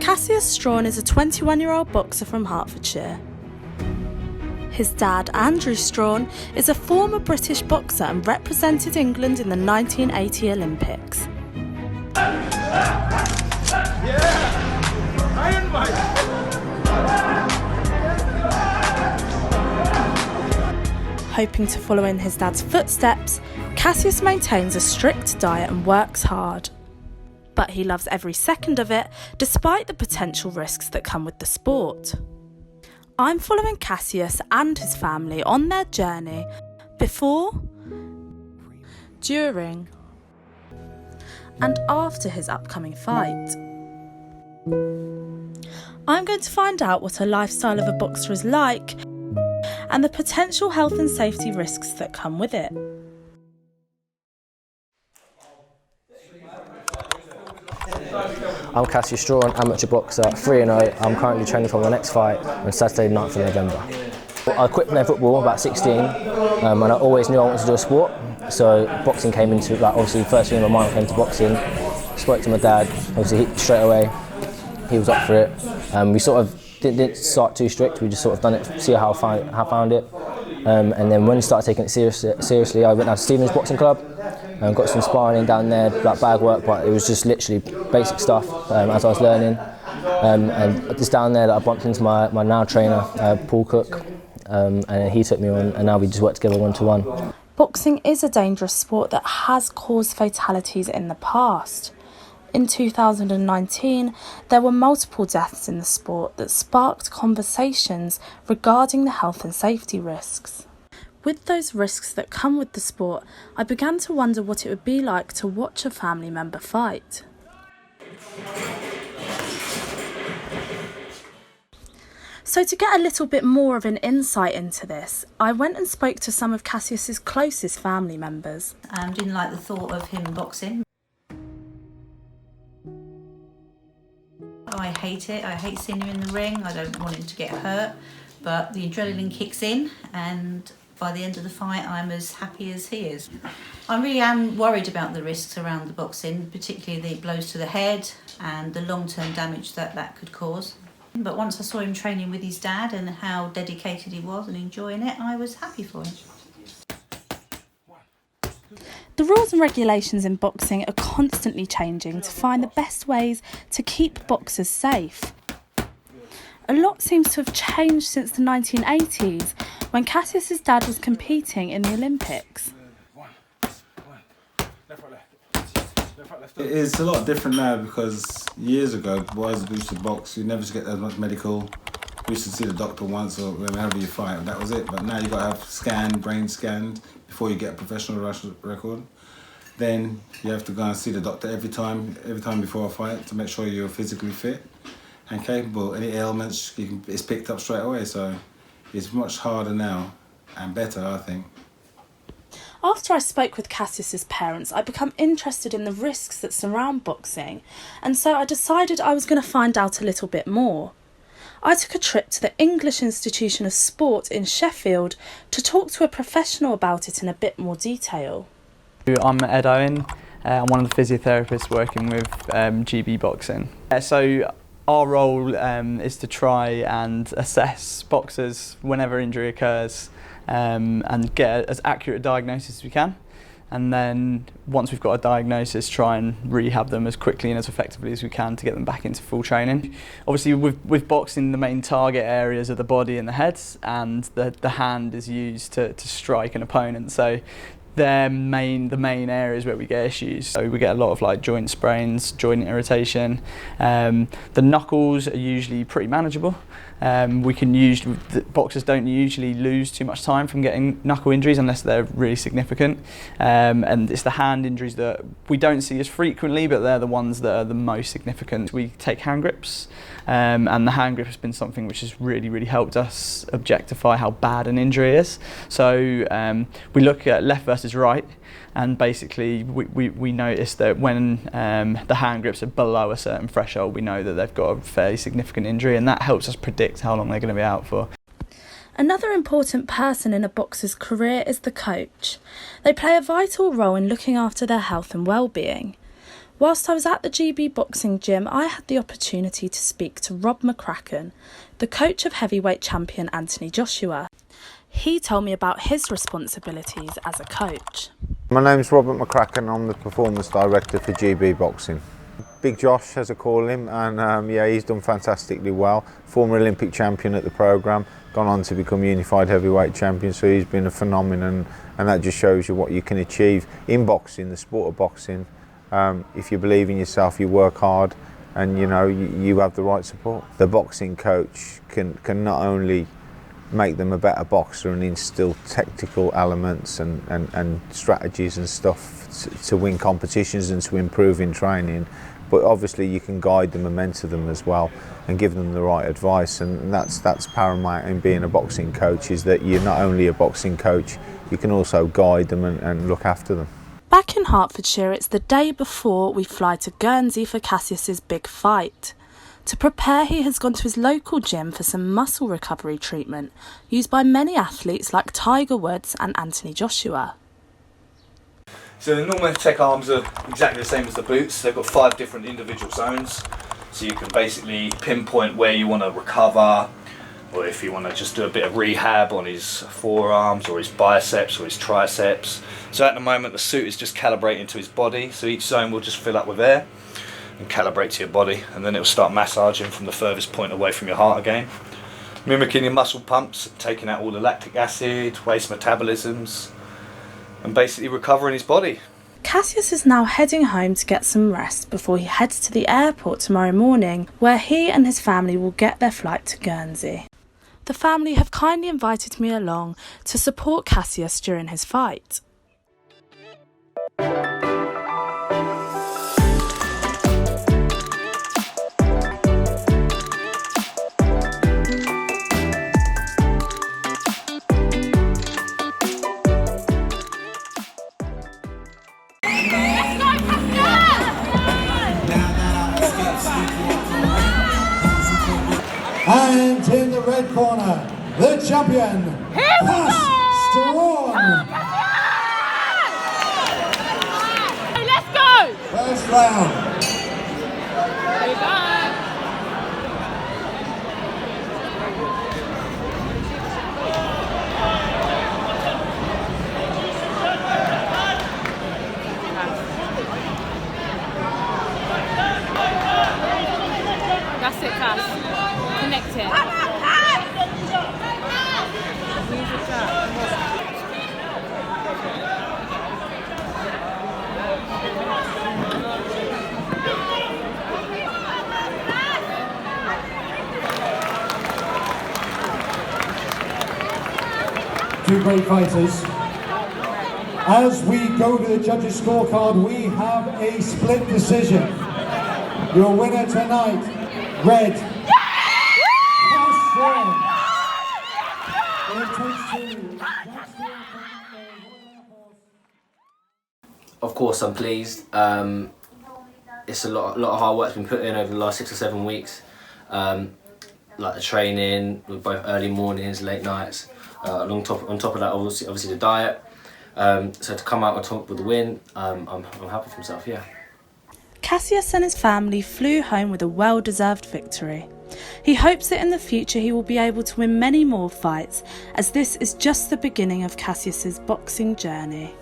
Cassius Straughn is a 21-year-old boxer from Hertfordshire. His dad, Andrew Straughn, is a former British boxer and represented England in the 1980 Olympics. Hoping to follow in his dad's footsteps, Cassius maintains a strict diet and works hard. But he loves every second of it, despite the potential risks that come with the sport. I'm following Cassius and his family on their journey before, during, and after his upcoming fight. I'm going to find out what a lifestyle of a boxer is like and the potential health and safety risks that come with it. I'm Cassius Straughn, amateur boxer, 3-0. I'm currently training for my next fight on Saturday, 9th of November. I quit playing football about 16, and I always knew I wanted to do a sport. So boxing came into, obviously first thing in my mind came to boxing. Spoke to my dad, obviously straight away, he was up for it. We sort of didn't start too strict, we just sort of done it, see how I found it. And then when I started taking it seriously, I went down to Stevens Boxing Club and got some sparring down there, like bag work, but it was just literally basic stuff as I was learning. And just down there that I bumped into my now trainer, Paul Cook, and he took me on, and now we just work together one-to-one. Boxing is a dangerous sport that has caused fatalities in the past. In 2019, there were multiple deaths in the sport that sparked conversations regarding the health and safety risks. With those risks that come with the sport, I began to wonder what it would be like to watch a family member fight. So to get a little bit more of an insight into this, I went and spoke to some of Cassius's closest family members. Didn't like the thought of him boxing. I hate it. I hate seeing him in the ring. I don't want him to get hurt, but the adrenaline kicks in, and by the end of the fight I'm as happy as he is. I really am worried about the risks around the boxing, particularly the blows to the head and the long-term damage that could cause. But once I saw him training with his dad and how dedicated he was and enjoying it, I was happy for him. The rules and regulations in boxing are constantly changing to find the best ways to keep boxers safe. A lot seems to have changed since the 1980s, when Cassius's dad was competing in the Olympics. It is a lot different now, because years ago, boys used to box, you never used to get as much medical. You used to see the doctor once or whenever you fight, and that was it. But now you've got to have brain scanned before you get a professional record. Then you have to go and see the doctor every time before a fight to make sure you're physically fit and capable. Any ailments, it's picked up straight away, so it's much harder now and better, I think. After I spoke with Cassius's parents, I became interested in the risks that surround boxing, and so I decided I was going to find out a little bit more. I took a trip to the English Institution of Sport in Sheffield to talk to a professional about it in a bit more detail. I'm Ed Owen. I'm one of the physiotherapists working with GB Boxing. So our role is to try and assess boxers whenever injury occurs and get as accurate a diagnosis as we can. And then once we've got a diagnosis, try and rehab them as quickly and as effectively as we can to get them back into full training. Obviously with boxing, the main target areas are the body and the head, and the hand is used to strike an opponent. So they're the main areas where we get issues. So we get a lot of like joint sprains, joint irritation. The knuckles are usually pretty manageable. Boxers don't usually lose too much time from getting knuckle injuries unless they're really significant, and it's the hand injuries that we don't see as frequently, but they're the ones that are the most significant. We take hand grips, and the hand grip has been something which has really helped us objectify how bad an injury is. So we look at left versus right, and basically we notice that when the hand grips are below a certain threshold, we know that they've got a fairly significant injury, and that helps us predict how long they're going to be out for. Another important person in a boxer's career is the coach. They play a vital role in looking after their health and well-being. Whilst I was at the GB boxing gym, I had the opportunity to speak to Rob McCracken, the coach of heavyweight champion Anthony Joshua. He told me about his responsibilities as a coach. My name's Robert McCracken, I'm the performance director for GB Boxing. Big Josh, as I call him, and he's done fantastically well. Former Olympic champion at the programme, gone on to become unified heavyweight champion, so he's been a phenomenon, and that just shows you what you can achieve in boxing, the sport of boxing. If you believe in yourself, you work hard, and you have the right support. The boxing coach can not only make them a better boxer and instill tactical elements and strategies and stuff to win competitions and to improve in training, but obviously you can guide them and mentor them as well and give them the right advice, and that's paramount in being a boxing coach, is that you're not only a boxing coach, you can also guide them and look after them. Back in Hertfordshire, it's the day before we fly to Guernsey for Cassius's big fight. To prepare, he has gone to his local gym for some muscle recovery treatment used by many athletes like Tiger Woods and Anthony Joshua. So the normal tech arms are exactly the same as the boots. They've got 5 different individual zones, so you can basically pinpoint where you want to recover, or if you want to just do a bit of rehab on his forearms or his biceps or his triceps. So at the moment the suit is just calibrating to his body, so each zone will just fill up with air and calibrate to your body, and then it will start massaging from the furthest point away from your heart again, mimicking your muscle pumps, taking out all the lactic acid, waste metabolisms, and basically recovering his body. Cassius is now heading home to get some rest before he heads to the airport tomorrow morning, where he and his family will get their flight to Guernsey. The family have kindly invited me along to support Cassius during his fight. And in the red corner, the champion, Cassius Straughn. Hey, let's go! First round. That's it, Cass. Connect it. Two great fighters. As we go to the judges' scorecard, we have a split decision. Your winner tonight, red, Cassius Straughn. Of course I'm pleased. It's a lot of hard work's been put in over the last 6 or 7 weeks. Like the training, with both early mornings, late nights. On top of that, obviously the diet. So to come out on top with the win, I'm happy for myself, yeah. Cassius and his family flew home with a well-deserved victory. He hopes that in the future he will be able to win many more fights, as this is just the beginning of Cassius's boxing journey.